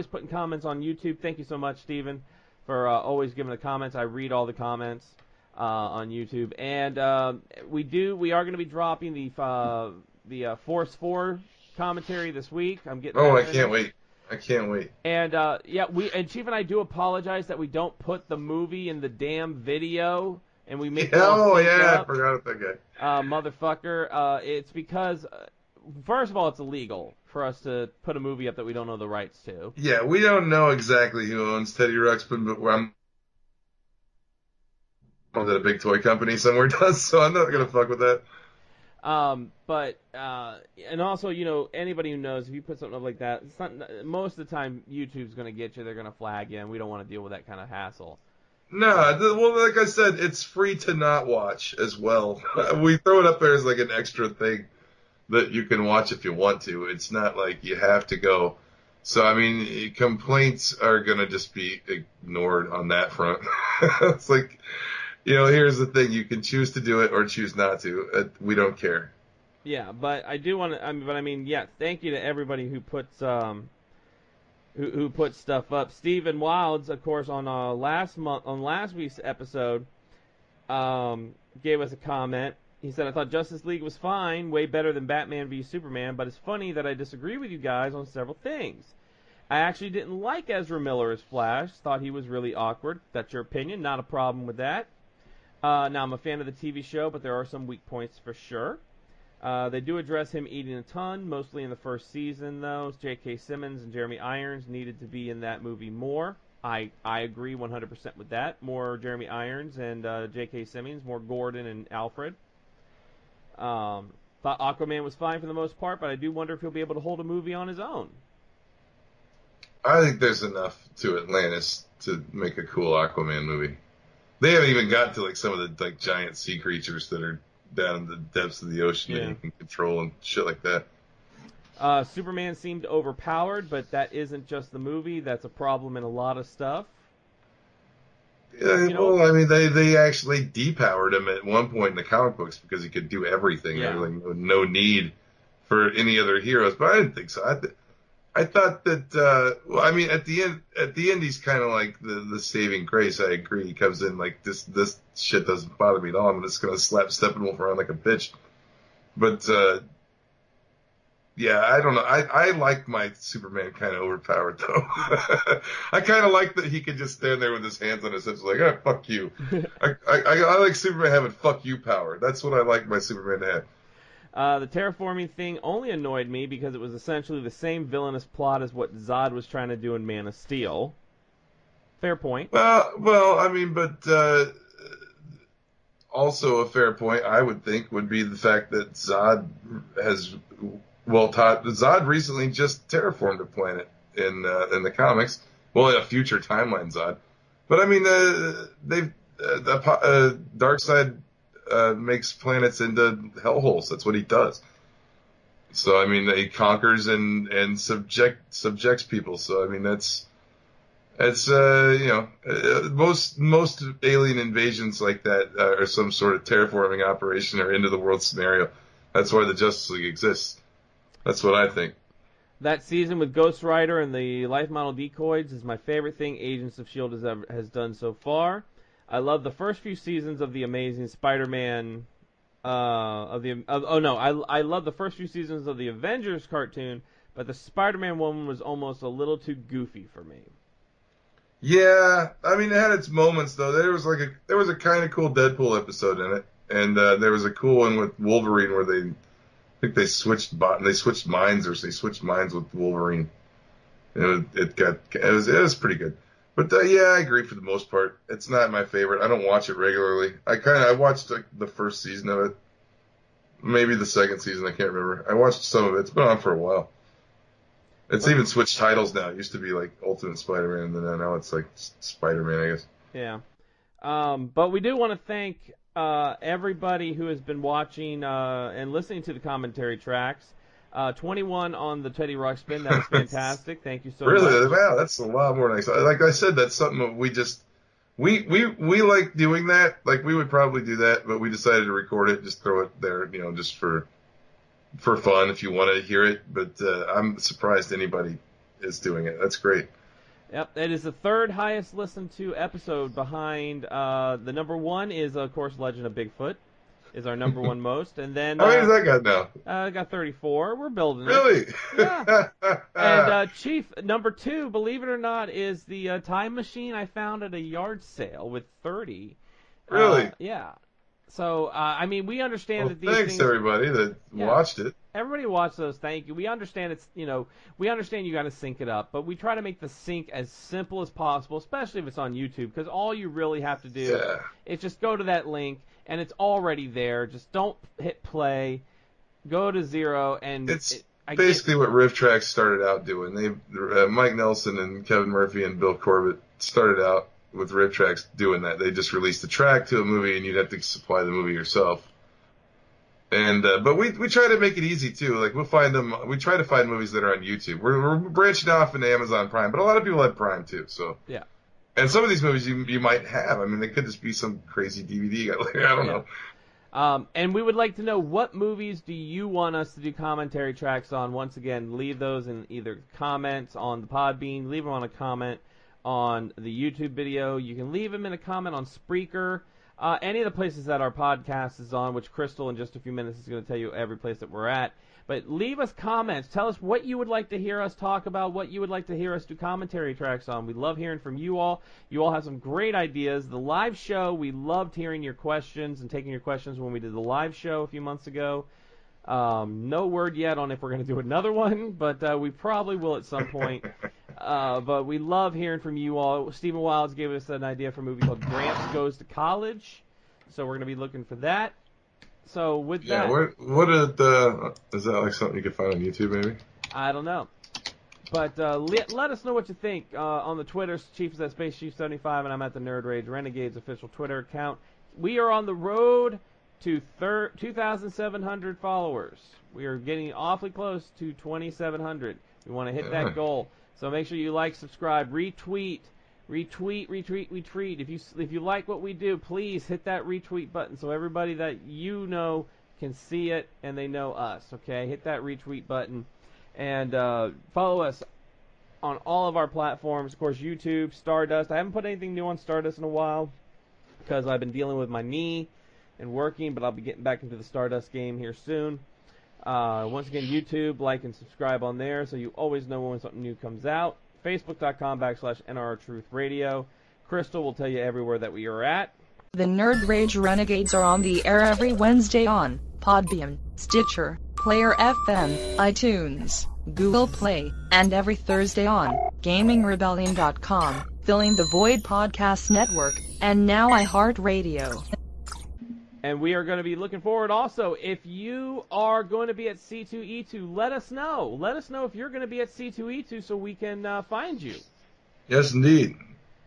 always putting comments on YouTube. Thank you so much, Steven, for always giving the comments. I read all the comments on YouTube, and we are going to be dropping the Force 4 commentary this week. I'm getting. Oh, I can't wait. I can't wait. And Chief and I do apologize that we don't put the movie in the damn video, and we make. Oh yeah, I forgot about that guy. Motherfucker. It's because, first of all, it's illegal for us to put a movie up that we don't know the rights to. Yeah, we don't know exactly who owns Teddy Ruxpin, but I'm that a big toy company somewhere does, so I'm not gonna fuck with that. And also, anybody who knows, if you put something up like that, it's not, most of the time YouTube's going to get you, they're going to flag you, and we don't want to deal with that kind of hassle. No, well, like I said, it's free to not watch as well. We throw it up there as like an extra thing that you can watch if you want to. It's not like you have to go. So, I mean, complaints are going to just be ignored on that front. It's like, here's the thing. You can choose to do it or choose not to. We don't care. Yeah, but I do want to, thank you to everybody who puts who puts stuff up. Stephen Wilds, of course, on last week's episode, gave us a comment. He said, I thought Justice League was fine, way better than Batman v Superman, but it's funny that I disagree with you guys on several things. I actually didn't like Ezra Miller as Flash, thought he was really awkward. That's your opinion, not a problem with that. Now, I'm a fan of the TV show, but there are some weak points for sure. They do address him eating a ton, mostly in the first season, though. J.K. Simmons and Jeremy Irons needed to be in that movie more. I agree 100% with that. More Jeremy Irons and J.K. Simmons, more Gordon and Alfred. Thought Aquaman was fine for the most part, but I do wonder if he'll be able to hold a movie on his own. I think there's enough to Atlantis to make a cool Aquaman movie. They haven't even got to like some of the like giant sea creatures that are down in the depths of the ocean that you can control and shit like that. Superman seemed overpowered, but that isn't just the movie. That's a problem in a lot of stuff. Yeah, well, I mean, they actually depowered him at one point in the comic books because he could do everything. Yeah. There was like no need for any other heroes, but I didn't think so. I thought that. Well, I mean, at the end, he's kind of like the saving grace. I agree. He comes in like this shit doesn't bother me at all. I'm just gonna slap Steppenwolf around like a bitch. But yeah, I don't know. I like my Superman kind of overpowered though. I kind of like that he could just stand there with his hands on his hips like, fuck you. I like Superman having fuck you power. That's what I like my Superman to have. The terraforming thing only annoyed me because it was essentially the same villainous plot as what Zod was trying to do in Man of Steel. Fair point. Well, I mean, but also a fair point, I would think, would be the fact that Zod Zod recently just terraformed a planet in the comics. Well, a future timeline Zod. But I mean, Darkseid makes planets into hellholes. That's what he does. So I mean, he conquers and subjects people. So I mean, that's most alien invasions like that are some sort of terraforming operation or end of the world scenario. That's why the Justice League exists. That's what I think. That season with Ghost Rider and the life model decoys is my favorite thing Agents of S.H.I.E.L.D. has done so far. I love the first few seasons of the Amazing Spider-Man. I love the first few seasons of the Avengers cartoon, but the Spider-Man one was almost a little too goofy for me. Yeah, I mean, it had its moments though. There was a kind of cool Deadpool episode in it, and there was a cool one with Wolverine where they switched minds with Wolverine. It was pretty good. But yeah, I agree for the most part. It's not my favorite. I don't watch it regularly. I watched the first season of it, maybe the second season. I can't remember. I watched some of it. It's been on for a while. It's even switched titles now. It used to be like Ultimate Spider-Man, and then now it's like Spider-Man, I guess. Yeah. But we do want to thank everybody who has been watching and listening to the commentary tracks. 21 on the Teddy Ruxpin. That was fantastic. Thank you so much. Really? Wow, that's a lot more nice. Like I said, that's something that we like doing that. Like we would probably do that, but we decided to record it, just throw it there, just for fun if you want to hear it. But I'm surprised anybody is doing it. That's great. Yep, it is the third highest listened to episode behind the number one is, of course, Legend of Bigfoot is our number one most. And then How many does that got now? got 34. We're building it. Really? Yeah. And Chief, number two, believe it or not, is the time machine I found at a yard sale with 30. Really? Yeah. So, I mean, we understand that these thanks things... everybody that watched it. Everybody watched those. Thank you. We understand we understand you got to sync it up, but we try to make the sync as simple as possible, especially if it's on YouTube, because all you really have to do is just go to that link, and it's already there. Just don't hit play, go to 0, and it's basically what Riff Tracks started out doing. They Mike Nelson and Kevin Murphy and Bill Corbett started out with Riff Tracks doing that. They just released a track to a movie, and you'd have to supply the movie yourself. And but we try to make it easy too. Like we try to find movies that are on YouTube. We're branching off into Amazon Prime, but a lot of people have Prime too. So yeah. And some of these movies you might have. I mean, they could just be some crazy DVD. I don't know. And we would like to know, what movies do you want us to do commentary tracks on? Once again, leave those in either comments on the Podbean, leave them on a comment on the YouTube video. You can leave them in a comment on Spreaker. Any of the places that our podcast is on, which Crystal in just a few minutes is going to tell you every place that we're at. But leave us comments. Tell us what you would like to hear us talk about, what you would like to hear us do commentary tracks on. We love hearing from you all. You all have some great ideas. The live show, we loved hearing your questions and taking your questions when we did the live show a few months ago. No word yet on if we're going to do another one, but we probably will at some point. But we love hearing from you all. Stephen Wilds gave us an idea for a movie called Gramps Goes to College, so we're going to be looking for that. So with that... Yeah, is that like something you could find on YouTube maybe? I don't know. But let us know what you think on the Twitter. Chief is at SpaceChief75, and I'm at the Nerd Rage Renegades official Twitter account. We are on the road to 2,700 followers. We are getting awfully close to 2,700. We want to hit that goal. So make sure you like, subscribe, retweet. If you like what we do, please hit that retweet button so everybody that you know can see it and they know us, okay? Hit that retweet button. And follow us on all of our platforms. Of course, YouTube, Stardust. I haven't put anything new on Stardust in a while because I've been dealing with my knee and working, but I'll be getting back into the Stardust game here soon. Once again, YouTube, like and subscribe on there so you always know when something new comes out. Facebook.com/NRR Truth Radio. Crystal will tell you everywhere that we are at. The Nerd Rage Renegades are on the air every Wednesday on Podbean, Stitcher, Player FM, iTunes, Google Play, and every Thursday on GamingRebellion.com, Filling the Void Podcast Network, and now iHeartRadio. And we are going to be looking forward also, if you are going to be at C2E2, let us know. Let us know if you're going to be at C2E2 so we can find you. Yes, indeed.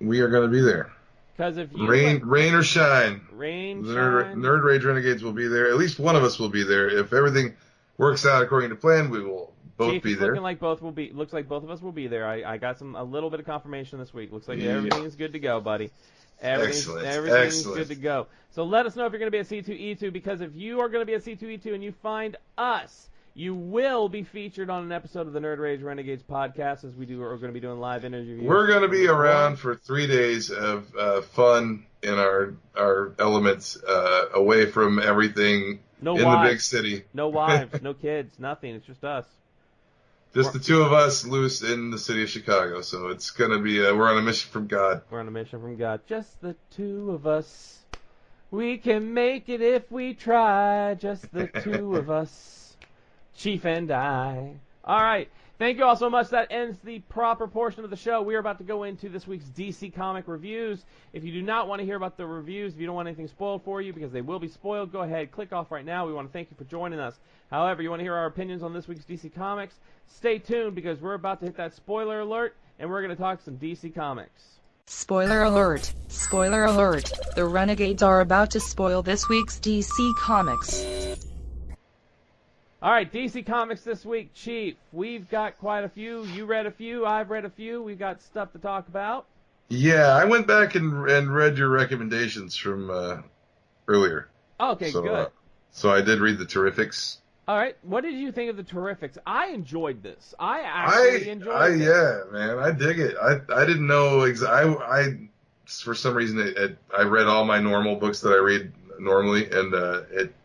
We are going to be there. Because if you rain or shine, shine. Nerd Rage Renegades will be there. At least one of us will be there. If everything works out according to plan, we will both be there. Looks like both of us will be there. I got a little bit of confirmation this week. Looks like everything is good to go, buddy. Everything's good to go. So let us know if you're going to be at C2E2, because if you are going to be at C2E2 and you find us, you will be featured on an episode of the Nerd Rage Renegades podcast, as we're going to be doing live interviews. We're going to be around for 3 days of fun in our elements, away from everything the big city. No wives, no kids, nothing. It's just us. Just the two of us loose in the city of Chicago. So it's going to be, we're on a mission from God. We're on a mission from God. Just the two of us. We can make it if we try. Just the two of us. Chief and I. All right. Thank you all so much. That ends the proper portion of the show. We are about to go into this week's DC comic reviews. If you do not want to hear about the reviews, if you don't want anything spoiled for you, because they will be spoiled, go ahead, click off right now. We want to thank you for joining us. However, you want to hear our opinions on this week's DC Comics, stay tuned, because we're about to hit that spoiler alert, and we're going to talk some DC Comics. Spoiler alert! Spoiler alert! The Renegades are about to spoil this week's DC Comics. All right, DC Comics this week, Chief. We've got quite a few. You read a few. I've read a few. We've got stuff to talk about. Yeah, I went back and read your recommendations from earlier. Okay, good. So I did read the Terrifics All right, what did you think of the Terrifics? I enjoyed this. I actually enjoyed it. Yeah, man, I dig it. I didn't know I for some reason I read all my normal books that I read normally, and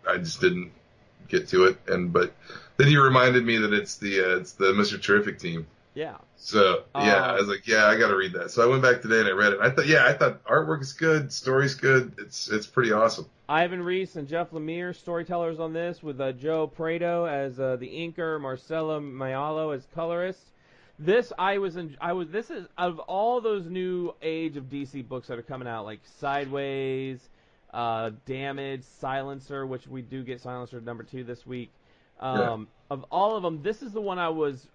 I just didn't get to it. But then you reminded me that it's the Mr. Terrific team. Yeah. So I was like, I got to read that. So I went back today and I read it. I thought artwork is good, story's good. It's pretty awesome. Ivan Reese and Jeff Lemire, storytellers on this, with Joe Prado as the inker, Marcelo Mayalo as colorist. This this is, out of all those new age of DC books that are coming out, like Sideways, Damage, Silencer, which we do get Silencer #2 this week. Of all of them, this is the one I was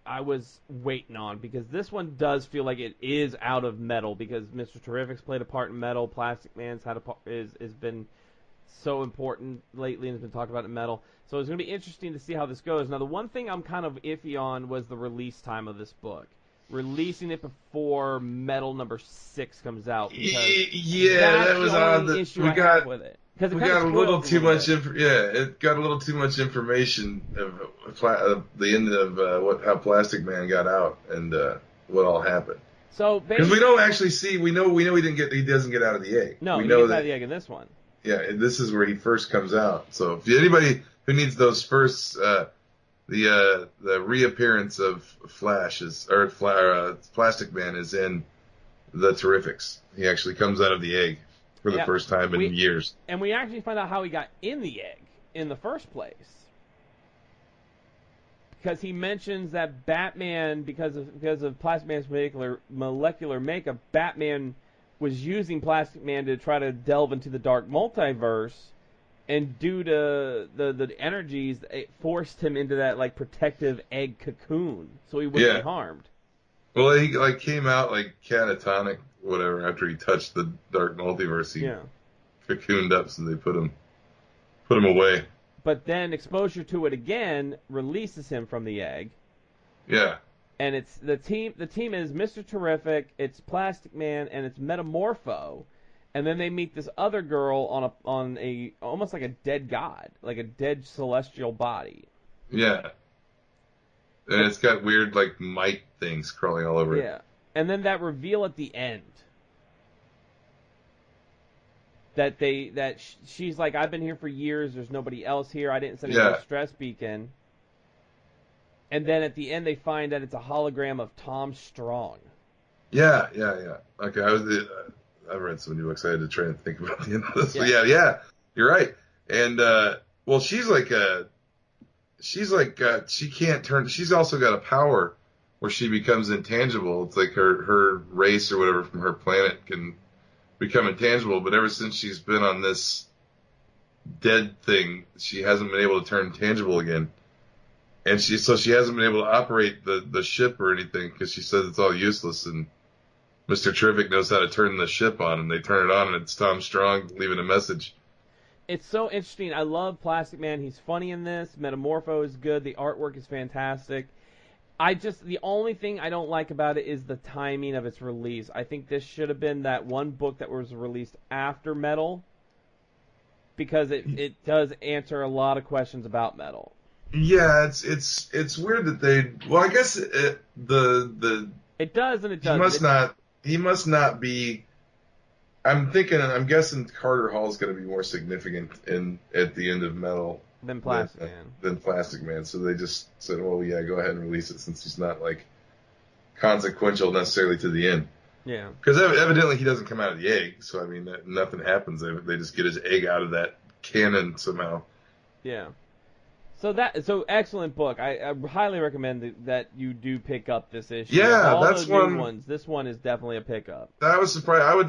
waiting on, because this one does feel like it is out of Metal, because Mr. Terrific's played a part in Metal, Plastic Man's had has been so important lately and has been talked about in Metal. So it's going to be interesting to see how this goes. Now, the one thing I'm kind of iffy on was the release time of this book. Releasing it before Metal #6 comes out. That was odd. We got with it. We got a little too much. It got a little too much information of the end of how Plastic Man got out and what all happened. So because we don't actually see, we know he doesn't get out of the egg. No, he gets out of the egg in this one. Yeah, this is where he first comes out. So if anybody who needs those first, the reappearance of Plastic Man is in the Terrifics. He actually comes out of the egg for the first time in years. And we actually find out how he got in the egg in the first place. Because he mentions that Batman, because of Plastic Man's molecular makeup, Batman was using Plastic Man to try to delve into the dark multiverse, and due to the energies, it forced him into that like protective egg cocoon, so he wouldn't be harmed. Well, he came out like catatonic, whatever, after he touched the dark multiverse. He cocooned up, so they put him away. But then exposure to it again releases him from the egg. Yeah. And it's the team is Mr. Terrific, it's Plastic Man, and it's Metamorpho, and then they meet this other girl on a almost like a dead god, like a dead celestial body. Yeah. And it's got weird like mite things crawling all over it. Yeah. And then that reveal at the end. That she's like, I've been here for years, there's nobody else here, I didn't send any stress beacon. And then at the end, they find that it's a hologram of Tom Strong. Yeah. Okay, I read so many books. I had to try and think about the end of this. Yeah. Yeah, you're right. And she can't turn. She's also got a power where she becomes intangible. It's like her race or whatever from her planet can become intangible. But ever since she's been on this dead thing, she hasn't been able to turn tangible again. And she hasn't been able to operate the ship or anything because she says it's all useless. And Mr. Terrific knows how to turn the ship on, and they turn it on, and it's Tom Strong leaving a message. It's so interesting. I love Plastic Man. He's funny in this. Metamorpho is good. The artwork is fantastic. The only thing I don't like about it is the timing of its release. I think this should have been that one book that was released after Metal, because it does answer a lot of questions about Metal. Yeah, it's weird that they. Well, I guess it does and it doesn't. He must not be. I'm guessing Carter Hall is going to be more significant at the end of Metal than Plastic Man. So they just said, "Well, yeah, go ahead and release it since he's not like consequential necessarily to the end." Yeah. Because evidently he doesn't come out of the egg, so I mean nothing happens. They just get his egg out of that cannon somehow. Yeah. So excellent book. I highly recommend that you do pick up this issue. Yeah, that's one. New ones. This one is definitely a pickup. I was surprised. I would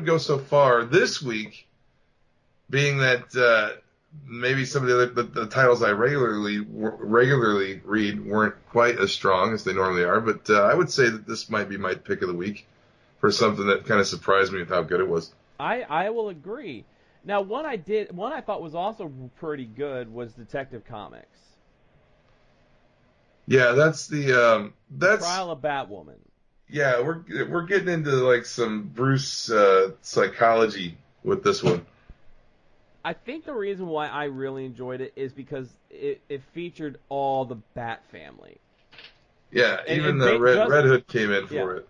go so far this week, being that maybe some of the titles I regularly read weren't quite as strong as they normally are. But I would say that this might be my pick of the week for something that kind of surprised me with how good it was. I will agree. Now, one I thought was also pretty good was Detective Comics. Yeah, that's Trial of Batwoman. Yeah, we're getting into like some Bruce psychology with this one. I think the reason why I really enjoyed it is because it featured all the Bat family. Yeah, And even Red Red Hood came in for it.